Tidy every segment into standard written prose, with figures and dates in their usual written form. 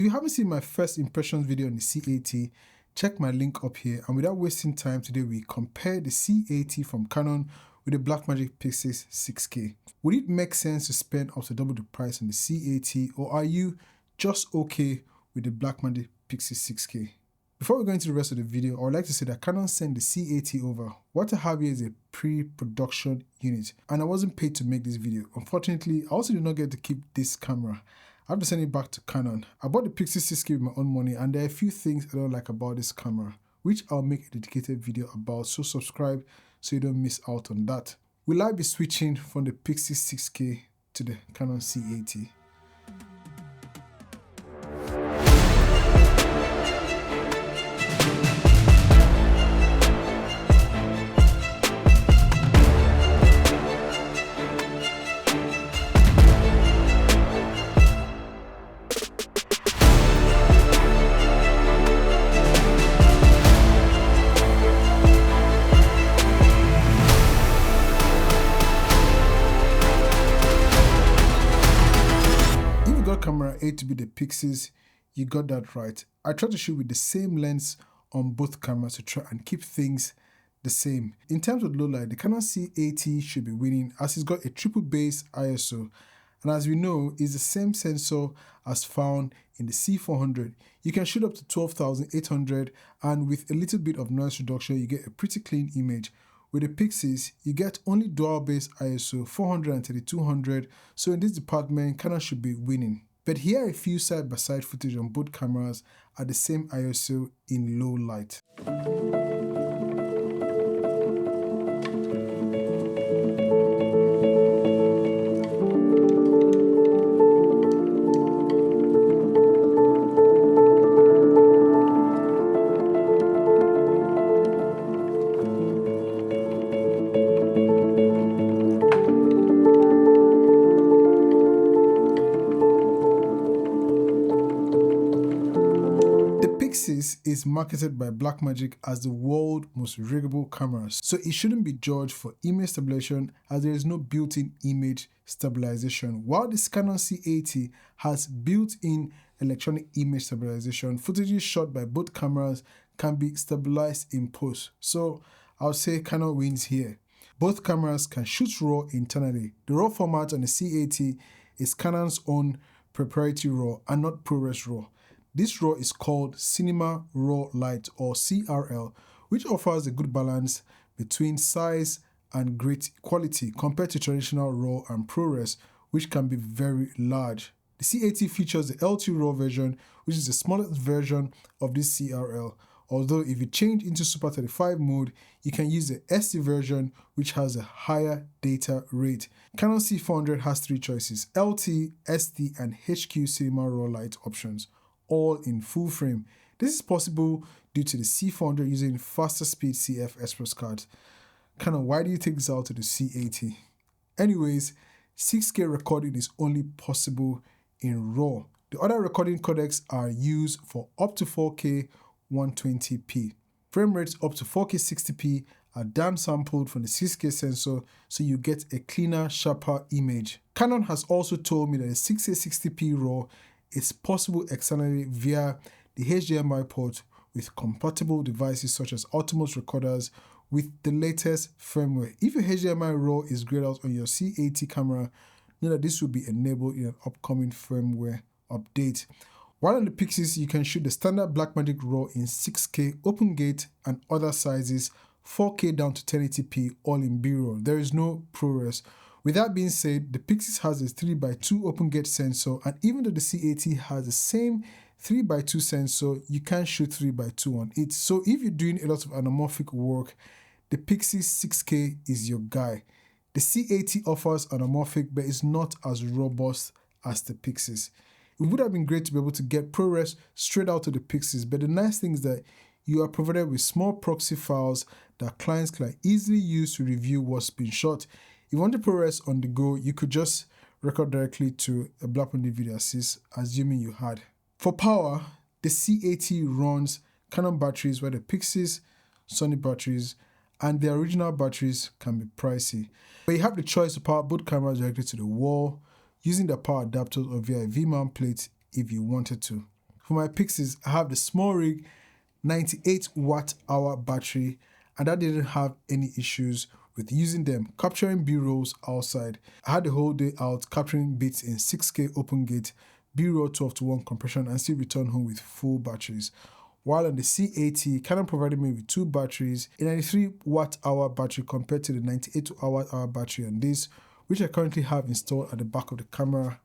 If you haven't seen my first impressions video on the C80, check my link up here. And without wasting time, today we compare the C80 from Canon with the Blackmagic Pyxis 6K. Would it make sense to spend up to double the price on the C80, or are you just okay with the Blackmagic Pyxis 6K? Before we go into the rest of the video, I would like to say that Canon sent the C80 over. What I have here is a pre-production unit, and I wasn't paid to make this video. Unfortunately, I also did not get to keep this camera. I have to send it back to Canon. I bought the Pyxis 6K with my own money, and there are a few things I don't like about this camera, which I'll make a dedicated video about, so subscribe so you don't miss out on that. Will I be switching from the Pyxis 6K to the Canon C80? Camera A to be the Pyxis, you got that right. I try to shoot with the same lens on both cameras to try and keep things the same. In terms of low light, the Canon C80 should be winning as it's got a triple base ISO, and as we know, it's the same sensor as found in the C400. You can shoot up to 12,800, and with a little bit of noise reduction, you get a pretty clean image. With the Pyxis, you get only dual base ISO 400 and 3200, so in this department, Canon should be winning. But here are a few side-by-side footage on both cameras at the same ISO in low light. Pyxis is marketed by Blackmagic as the world's most riggable camera, so it shouldn't be judged for image stabilization as there is no built-in image stabilization. While this Canon C80 has built-in electronic image stabilization, footage shot by both cameras can be stabilized in post. So I'll say Canon wins here. Both cameras can shoot RAW internally. The RAW format on the C80 is Canon's own proprietary RAW and not ProRes RAW. This RAW is called Cinema Raw Light, or CRL, which offers a good balance between size and great quality compared to traditional RAW and ProRes, which can be very large. The C80 features the L2 RAW version, which is the smallest version of this CRL. Although if you change into Super 35 mode, you can use the SD version, which has a higher data rate. Canon C400 has three choices: LT, SD, and HQ Cinema Raw Light options, all in full frame. This is possible due to the C400 using faster speed CF Express cards. Canon, why do you take this out to the C80? Anyways, 6K recording is only possible in RAW. The other recording codecs are used for up to 4K 120p. Frame rates up to 4K 60p are downsampled from the 6K sensor, so you get a cleaner, sharper image. Canon has also told me that the 6K 60p RAW is possible externally via the HDMI port with compatible devices such as Atomos recorders with the latest firmware. If your HDMI RAW is grayed out on your C80 camera, know that this will be enabled in an upcoming firmware update. While on the Pyxis, you can shoot the standard Blackmagic RAW in 6K, open gate, and other sizes, 4K down to 1080p, all in B-roll. There is no ProRes. With that being said, the Pyxis has a 3x2 open gate sensor, and even though the C80 has the same 3x2 sensor, you can shoot 3x2 on it. So if you're doing a lot of anamorphic work, the Pyxis 6K is your guy. The C80 offers anamorphic, but is not as robust as the Pyxis. It would have been great to be able to get ProRes straight out of the Pyxis, but the nice thing is that you are provided with small proxy files that clients can easily use to review what's been shot. If you want the ProRes on the go, you could just record directly to a Blackmagic Video Assist, assuming you had. For power, the C80 runs Canon batteries, where the Pyxis, Sony batteries, and the original batteries can be pricey. But you have the choice to power both cameras directly to the wall, using the power adapters or via a V-mount plate if you wanted to. For my Pyxis, I have the small rig 98 watt-hour battery, and I didn't have any issues with using them, capturing B-rolls outside. I had the whole day out capturing bits in 6K open gate, B-roll 12:1 compression, and still return home with full batteries. While on the C80, Canon provided me with 2 batteries, a 93 watt-hour battery compared to the 98 watt-hour battery on this, which I currently have installed at the back of the camera.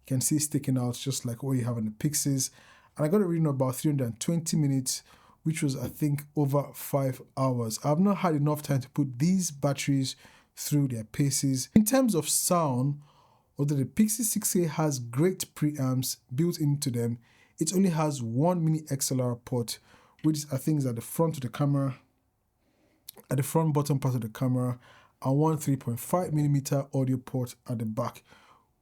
You can see it sticking out just like what you have on the Pyxis. And I got a reading of about 320 minutes, which was, I think, over 5 hours. I've not had enough time to put these batteries through their paces. In terms of sound, although the Pyxis 6K has great preamps built into them, it only has one mini XLR port, which I think is at the front of the camera, at the front bottom part of the camera, and one 3.5mm audio port at the back.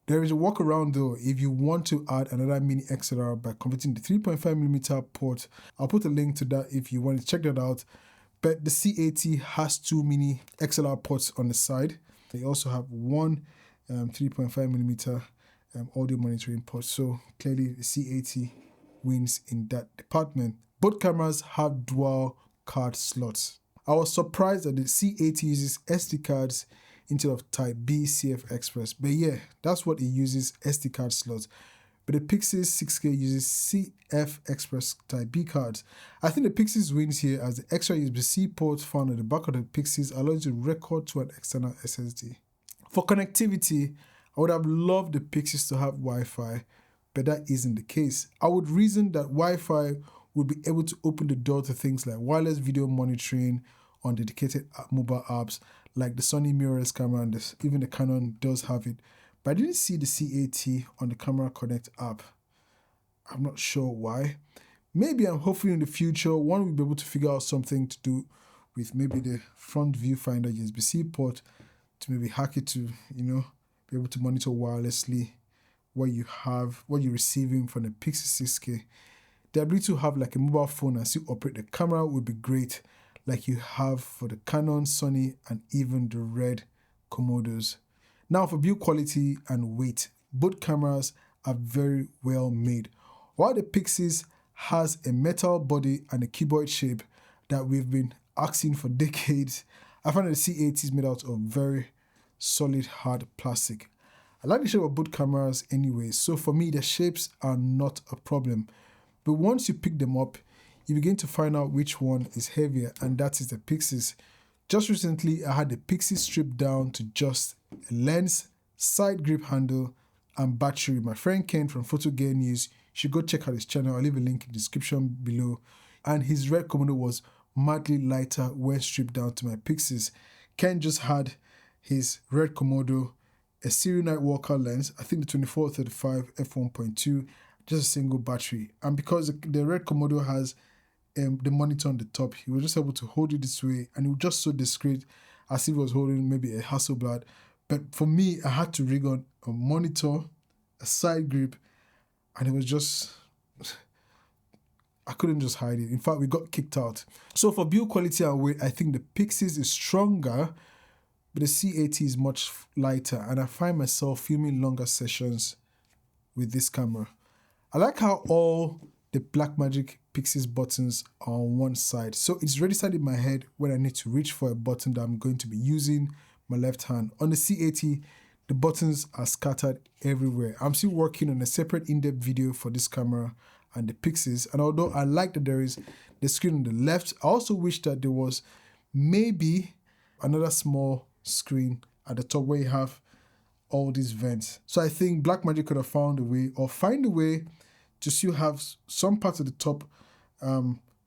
There is a workaround though if you want to add another mini XLR by converting the 3.5mm port. I'll put a link to that if you want to check that out. But the C80 has 2 mini XLR ports on the side. They also have one 3.5mm audio monitoring port. So clearly the C80 wins in that department. Both cameras have dual card slots. I was surprised that the C80 uses SD cards instead of Type B CF Express, but yeah, that's what it uses, SD card slots. But the Pyxis 6K uses CF Express Type B cards. I think the Pyxis wins here as the extra USB-C port found at the back of the Pyxis allows you to record to an external SSD. For connectivity, I would have loved the Pyxis to have Wi-Fi, but that isn't the case. I would reason that Wi-Fi would be able to open the door to things like wireless video monitoring on dedicated mobile apps like the Sony mirrorless camera, and even the Canon does have it. But I didn't see the C80 on the Camera Connect app. I'm not sure why. Maybe I'm hoping in the future one will be able to figure out something to do with maybe the front viewfinder USB-C port to maybe hack it to, be able to monitor wirelessly what you're receiving from the Pyxis 6K. The ability to have like a mobile phone and still operate the camera would be great, like you have for the Canon, Sony, and even the Red Komodos. Now for build quality and weight, both cameras are very well made. While the Pyxis has a metal body and a cuboid shape that we've been asking for decades, I find that the C80 is made out of very solid hard plastic. I like the shape of both cameras anyway, so for me the shapes are not a problem. But once you pick them up, you begin to find out which one is heavier, and that is the Pyxis. Just recently, I had the Pyxis stripped down to just a lens, side grip handle, and battery. My friend Ken from Photo Gear News, you should go check out his channel. I'll leave a link in the description below. And his Red Komodo was madly lighter when stripped down to my Pyxis. Ken just had his Red Komodo, a serial night walker lens, I think the 24-35 f1.2, just a single battery. And because the Red Komodo has the monitor on the top, he was just able to hold it this way, and it was just so discreet, as if he was holding maybe a Hasselblad. But for me, I had to rig on a monitor, a side grip, and it was just, I couldn't just hide it. In fact, we got kicked out. So for build quality and weight, I think the Pyxis is stronger, but the C80 is much lighter, and I find myself filming longer sessions with this camera. I like how all the Blackmagic Pyxis buttons are on one side, so it's registered in my head when I need to reach for a button that I'm going to be using my left hand. On the C80, the buttons are scattered everywhere. I'm still working on a separate in-depth video for this camera and the Pyxis, and although I like that there is the screen on the left, I also wish that there was maybe another small screen at the top where you have all these vents. So I think Blackmagic could have found a way, or find a way, to still have some parts at the top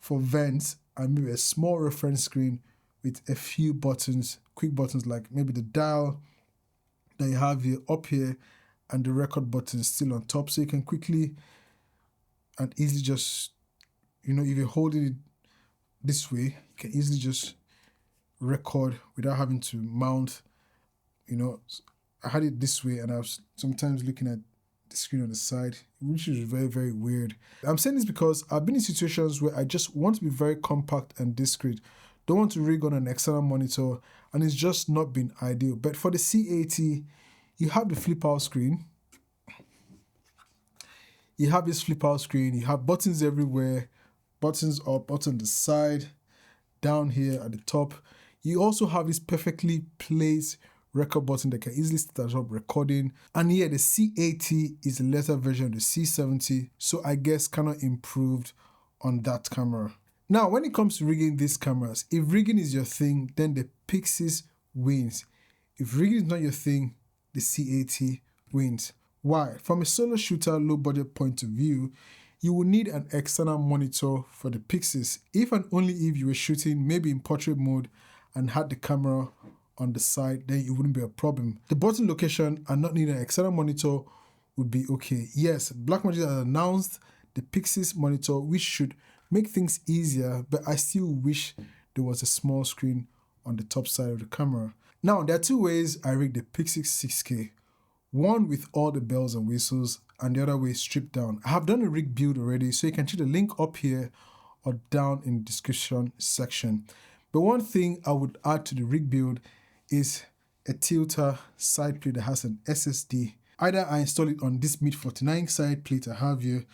for vents, and maybe a small reference screen with a few buttons, quick buttons like maybe the dial that you have here up here, and the record button still on top, so you can quickly and easily just, if you're holding it this way, you can easily just record without having to mount. I had it this way, and I was sometimes looking at the screen on the side, which is very, very weird. I'm saying this because I've been in situations where I just want to be very compact and discreet. Don't want to rig on an external monitor, and it's just not been ideal. But for the C80, you have the flip out screen. You have this flip out screen, you have buttons everywhere, buttons up, button on the side, down here at the top. You also have this perfectly placed record button that can easily start up recording. And here the C80 is the later version of the C70, so I guess Canon improved on that camera. Now when it comes to rigging these cameras, if rigging is your thing, then the Pyxis wins. If rigging is not your thing, the C80 wins. Why? From a solo shooter low budget point of view, you will need an external monitor for the Pyxis if and only if you were shooting maybe in portrait mode and had the camera on the side, then it wouldn't be a problem. The button location and not needing an external monitor would be okay. Yes, Blackmagic has announced the Pyxis monitor, which should make things easier, but I still wish there was a small screen on the top side of the camera. Now, there are two ways I rig the Pyxis 6K. One with all the bells and whistles, and the other way stripped down. I have done a rig build already, so you can check the link up here or down in the description section. But one thing I would add to the rig build is a tilter side plate that has an SSD. Either I install it on this mid-49 side plate I have here,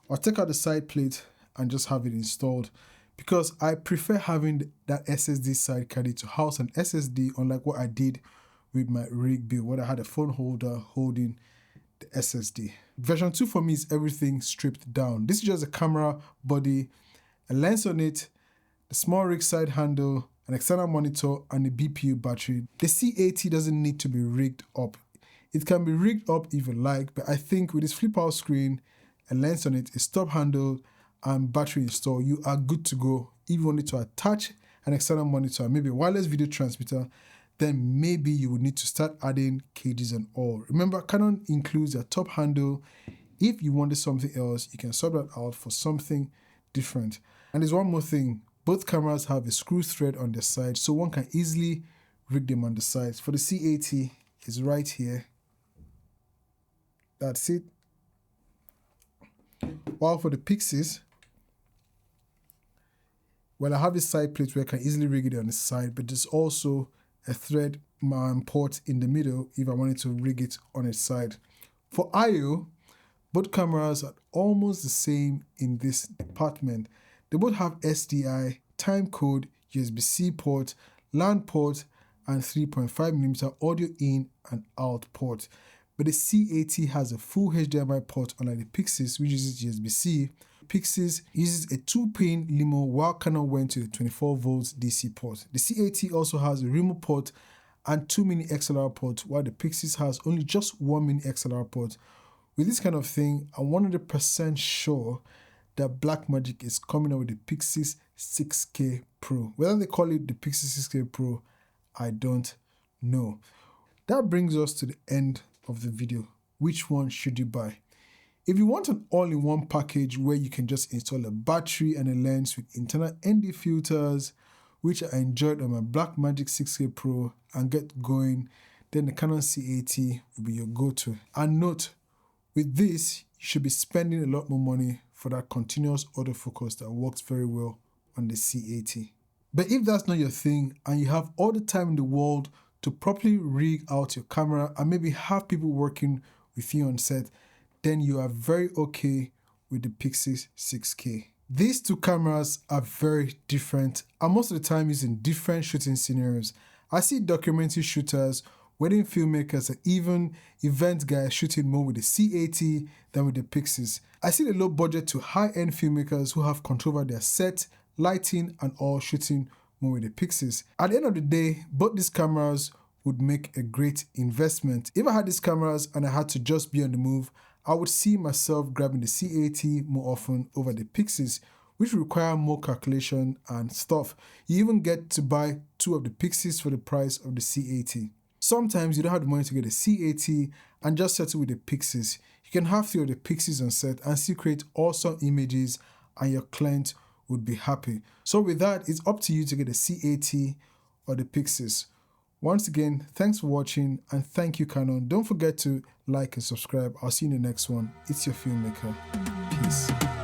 or take out the side plate and just have it installed, because I prefer having that SSD side card to house an SSD, unlike what I did with my rig build where I had a phone holder holding the SSD. Version 2 for me is everything stripped down. This is just a camera body, a lens on it, the small rig side handle, an external monitor, and a BPU battery. The C80 doesn't need to be rigged up. It can be rigged up if you like, but I think with this flip out screen, a lens on it, a stop handle, and battery install, you are good to go. If you wanted to attach an external monitor, maybe a wireless video transmitter, then maybe you would need to start adding cages and all. Remember, Canon includes a top handle. If you wanted something else, you can swap that out for something different. And there's one more thing. Both cameras have a screw thread on their side, so one can easily rig them on the sides. For the C80, it's right here. That's it. While for the Pyxis, well, I have this side plate where I can easily rig it on the side, but there's also a thread port in the middle if I wanted to rig it on its side. For I/O, both cameras are almost the same in this department. They both have SDI, timecode, USB-C port, LAN port, and 3.5mm audio in and out port. But the C80 has a full HDMI port, unlike the Pyxis, which uses USB-C. Pyxis uses a 2-pin limo, while Canon went to the 24 volts DC port. The C80 also has a remote port and 2 mini XLR ports, while the Pyxis has only just 1 mini XLR port. With this kind of thing, I'm 100% sure that Blackmagic is coming out with the Pyxis 6K Pro. Whether they call it the Pyxis 6K Pro, I don't know. That brings us to the end of the video. Which one should you buy? If you want an all-in-one package where you can just install a battery and a lens with internal ND filters, which I enjoyed on my Blackmagic 6K Pro, and get going, then the Canon C80 will be your go-to. And note, with this, you should be spending a lot more money for that continuous autofocus that works very well on the C80. But if that's not your thing and you have all the time in the world to properly rig out your camera and maybe have people working with you on set, then you are very okay with the Pyxis 6K. These two cameras are very different and most of the time used in different shooting scenarios. I see documentary shooters, wedding filmmakers, and even event guys shooting more with the C80 than with the Pyxis. I see the low budget to high-end filmmakers who have control over their set, lighting, and all shooting more with the Pyxis. At the end of the day, both these cameras would make a great investment. If I had these cameras and I had to just be on the move, I would see myself grabbing the C80 more often over the Pyxis, which require more calculation and stuff. You even get to buy 2 of the Pyxis for the price of the C80. Sometimes you don't have the money to get a C80 and just settle with the Pyxis. You can have 3 of the Pyxis on set and still create awesome images and your client would be happy. So with that, it's up to you to get a C80 or the Pyxis. Once again, thanks for watching and thank you, Canon. Don't forget to like and subscribe. I'll see you in the next one. It's your Filmmaker. Peace.